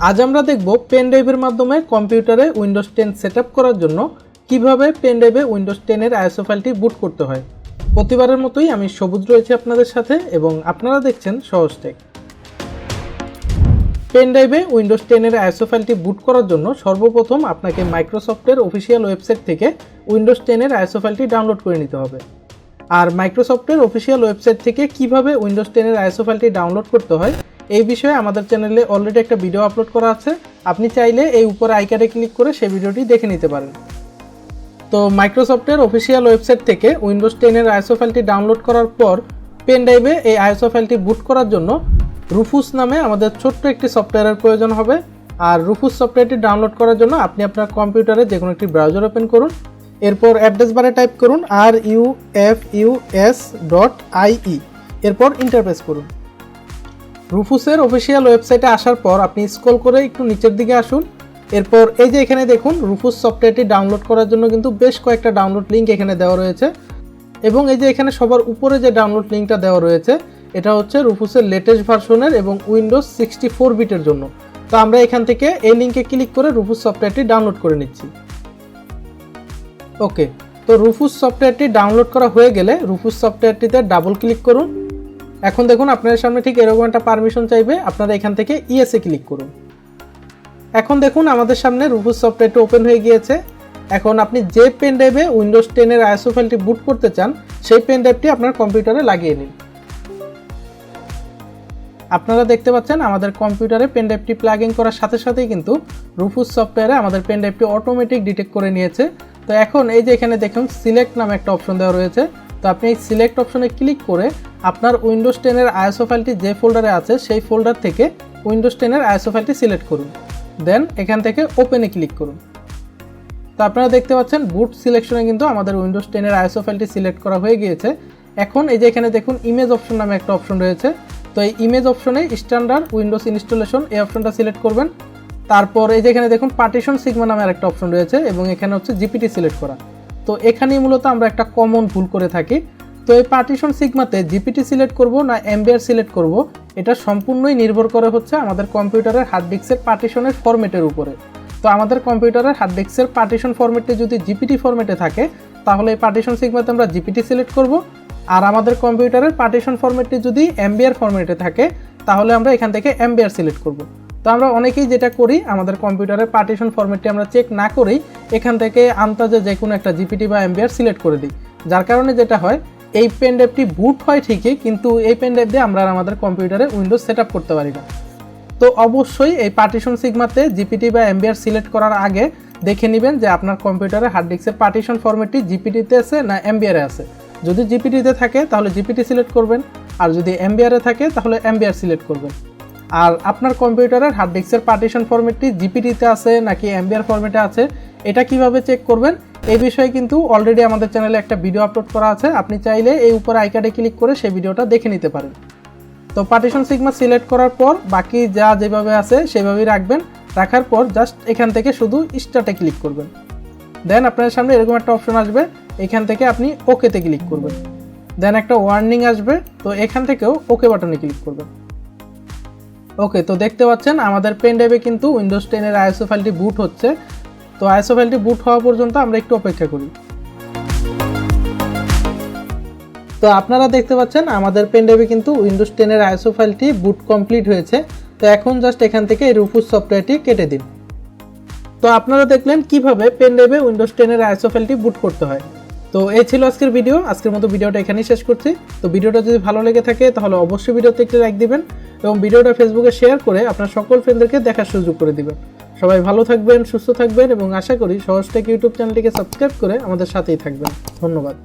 আজ আমরা দেখব পেন ড্রাইভের মাধ্যমে কম্পিউটারে উইন্ডোজ 10 সেটআপ করার জন্য কিভাবে পেন ড্রাইভে উইন্ডোজ 10 এর আইএসও ফাইলটি বুট করতে হয়। প্রতিবারের মতোই আমি সবুজ রয়েছে আপনাদের সাথে এবং আপনারা দেখছেন সহজ টেক। পেন ড্রাইভে উইন্ডোজ 10 এর আইএসও ফাইলটি বুট করার জন্য সর্বপ্রথম আপনাকে মাইক্রোসফটের অফিসিয়াল ওয়েবসাইট থেকে উইন্ডোজ 10 এর আইএসও ফাইলটি ডাউনলোড করে নিতে হবে। আর মাইক্রোসফটের অফিসিয়াল ওয়েবসাইট থেকে কিভাবে উইন্ডোজ 10 এর আইএসও ফাইলটি ডাউনলোড করতে হয় এই বিষয়ে আমাদের চ্যানেলে অলরেডি একটা ভিডিও আপলোড করা আছে, আপনি চাইলে এই উপরে আইকনে ক্লিক করে সেই ভিডিওটি দেখে নিতে পারেন। তো মাইক্রোসফটের অফিসিয়াল ওয়েবসাইট থেকে উইন্ডোজ 10 এর আইএসও ফাইলটি ডাউনলোড করার পর পেন ড্রাইভে এই আইএসও ফাইলটি বুট করার জন্য রুফুস নামে আমাদের ছোট্ট একটি সফটওয়্যারের প্রয়োজন হবে। আর রুফুস সফটওয়্যারটি ডাউনলোড করার জন্য আপনি আপনার কম্পিউটারে যে কোনো একটি ব্রাউজার ওপেন করুন, এরপর অ্যাড্রেস বারে টাইপ করুন rufus.ie, এরপর ইন্টারপ্রেস করুন। রুফুসের অফিসিয়াল ওয়েবসাইটে আসার পর আপনি স্ক্রল করে একটু নিচের দিকে আসুন। এরপর এই যে এখানে দেখুন রুফুস সফটওয়্যারটি ডাউনলোড করার জন্য কিন্তু বেশ কয়েকটা ডাউনলোড লিঙ্ক এখানে দেওয়া রয়েছে এবং এই যে এখানে সবার উপরে যে ডাউনলোড লিঙ্কটা দেওয়া রয়েছে এটা হচ্ছে রুফুসের লেটেস্ট ভার্সনের এবং উইন্ডোজ 64 বিটের জন্য। তো আমরা এখান থেকে এই লিঙ্কে ক্লিক করে রুফুস সফটওয়্যারটি ডাউনলোড করে নিচ্ছি। ওকে, তো রুফুস সফটওয়্যারটি ডাউনলোড করা হয়ে গেলে রুফুস সফটওয়্যারটিতে ডাবল ক্লিক করুন। এখন দেখুন আপনাদের সামনে ঠিক এরকম একটা পারমিশন চাইবে, আপনারা এখান থেকে ইয়েসে ক্লিক করুন। এখন দেখুন আমাদের সামনে রুফুস সফটওয়্যারটি ওপেন হয়ে গিয়েছে। এখন আপনি যে পেন ড্রাইভে উইন্ডোজ 10 এর আইএসও ফাইলটি বুট করতে চান সেই পেন ড্রাইভটি আপনার কম্পিউটারে লাগিয়ে নিন। আপনারা দেখতে পাচ্ছেন আমাদের কম্পিউটারে পেন ড্রাইভটি প্লাগ ইন করার সাথে সাথেই কিন্তু রুফুস সফটওয়্যারে আমাদের পেন ড্রাইভটি অটোমেটিক ডিটেক্ট করে নিয়েছে। তো এখন এই যে এখানে দেখুন সিলেক্ট নামে একটা অপশন দেওয়া রয়েছে, তো আপনি এই সিলেক্ট অপশনে ক্লিক করে আপনার উইন্ডোজ 10 এর আইএসও ফাইলটি যে ফোল্ডারে আছে সেই ফোল্ডার থেকে উইন্ডোজ 10 এর আইএসও ফাইলটি সিলেক্ট করুন, দেন এখান থেকে ওপেনে ক্লিক করুন। তো আপনারা দেখতে পাচ্ছেন বুট সিলেকশনে কিন্তু আমাদের উইন্ডোজ 10 এর আইএসও ফাইলটি সিলেক্ট করা হয়ে গিয়েছে। এখন এই যে এখানে দেখুন ইমেজ অপশন নামে একটা অপশন রয়েছে, তো এই ইমেজ অপশনে স্ট্যান্ডার্ড উইন্ডোজ ইনস্টলেশন এই অপশনটা সিলেক্ট করবেন। তারপর এই যে এখানে দেখুন পার্টিশন সিগমা নামে একটা অপশন রয়েছে এবং এখানে হচ্ছে জিপিটি সিলেক্ট করা। তো এখানেই মূলত আমরা একটা কমন ভুল করে থাকি। তো এই পার্টিশন সিগমাতে জিপিটি সিলেক্ট করব না এমবিআর সিলেক্ট করব এটা সম্পূর্ণই নির্ভর করে হচ্ছে আমাদের কম্পিউটারের হার্ড ডিস্কের পার্টিশনের ফরম্যাটের উপরে। তো আমাদের কম্পিউটারের হার্ড ডিস্কের পার্টিশন ফরম্যাটটি যদি জিপিটি ফরম্যাটে থাকে তাহলে এই পার্টিশন সিগমাতে আমরা জিপিটি সিলেক্ট করব, আর আমাদের কম্পিউটারের পার্টিশন ফরম্যাটটি যদি এমবিআর ফরম্যাটে থাকে তাহলে আমরা এখান থেকে এমবিআর সিলেক্ট করব। তো আমরা অনেকেই যেটা করি আমাদের কম্পিউটারের পার্টিশন ফরম্যাটটি আমরা চেক না করেই এখান থেকে আন্দাজে যে কোনো একটা জিপিটি বা এমবিআর সিলেক্ট করে দিই, যার কারণে যেটা হয় এই পেন ড্রাইভটি বুট হয় ঠিকই কিন্তু এই পেন ড্রাইভ দিয়ে আমরা আমাদের কম্পিউটারে উইন্ডোজ সেট আপ করতে পারি না। তো অবশ্যই এই পার্টিশন সিগমাতে জিপিটি বা এমবিআর সিলেক্ট করার আগে দেখে নেবেন যে আপনার কম্পিউটারে হার্ড ডিস্কের পার্টিশন ফরম্যাটটি জিপিটিতে আছে না এমবিআরে আছে। যদি জিপিটিতে থাকে তাহলে জিপিটি সিলেক্ট করবেন, আর যদি এমবিআরে থাকে তাহলে এমবিআর সিলেক্ট করবেন। আর আপনার কম্পিউটারের হার্ড ডিস্কের পার্টিশন ফরম্যাটটি জিপিটিতে আছে নাকি এমবিআর ফরম্যাটে আছে এটা কিভাবে চেক করবেন এই বিষয়ে কিন্তু অলরেডি আমাদের চ্যানেলে একটা ভিডিও আপলোড করা আছে, আপনি চাইলে এই উপরে আইকনে ক্লিক করে সেই ভিডিওটা দেখে নিতে পারেন। তো পার্টিশন সিগমা সিলেক্ট করার পর বাকি যা যেভাবে আছে সেভাবেই রাখবেন, রাখার পর জাস্ট এখান থেকে শুধু স্টার্টে ক্লিক করবেন, দেন আপনার সামনে এরকম একটা অপশন আসবে, এখান থেকে আপনি ওকেতে ক্লিক করবেন, দেন একটা ওয়ার্নিং আসবে, তো এখান থেকেও ওকে বাটনে ক্লিক করবেন। ওকে, তো দেখতে পাচ্ছেন আমাদের পেন ড্রাইভে কিন্তু উইন্ডোজ 10 এর আইএসও ফাইলটি বুট হচ্ছে। তো আইএসও ফাইলটি বুট হওয়া পর্যন্ত আমরা একটু অপেক্ষা করি। তো আপনারা দেখতে পাচ্ছেন আমাদের পেন ড্রাইভে কিন্তু উইন্ডোজ 10 এর আইএসও ফাইলটি বুট কমপ্লিট হয়েছে। তো এখন জাস্ট এখান থেকে এই রুফুস সফটওয়্যারটি কেটে দিন। তো আপনারা দেখলেন কিভাবে পেন ড্রাইভে উইন্ডোজ 10 এর আইএসও ফাইলটি বুট করতে হয়। তো এই ছিল আজকের ভিডিও, আজকের মতো ভিডিওটা এখানেই শেষ করছি। তো ভিডিওটা যদি ভালো লেগে থাকে তাহলে অবশ্যই ভিডিওতে একটি লাইক দিবেন এবং ভিডিওটা ফেসবুকে শেয়ার করে আপনার সকল ফ্রেন্ডদেরকে দেখার সুযোগ করে দিবেন। সবাই ভালো থাকবেন, সুস্থ থাকবেন এবং আশা করি সহজ টেক ইউটিউব চ্যানেলটিকে সাবস্ক্রাইব করে আমাদের সাথেই থাকবেন। ধন্যবাদ।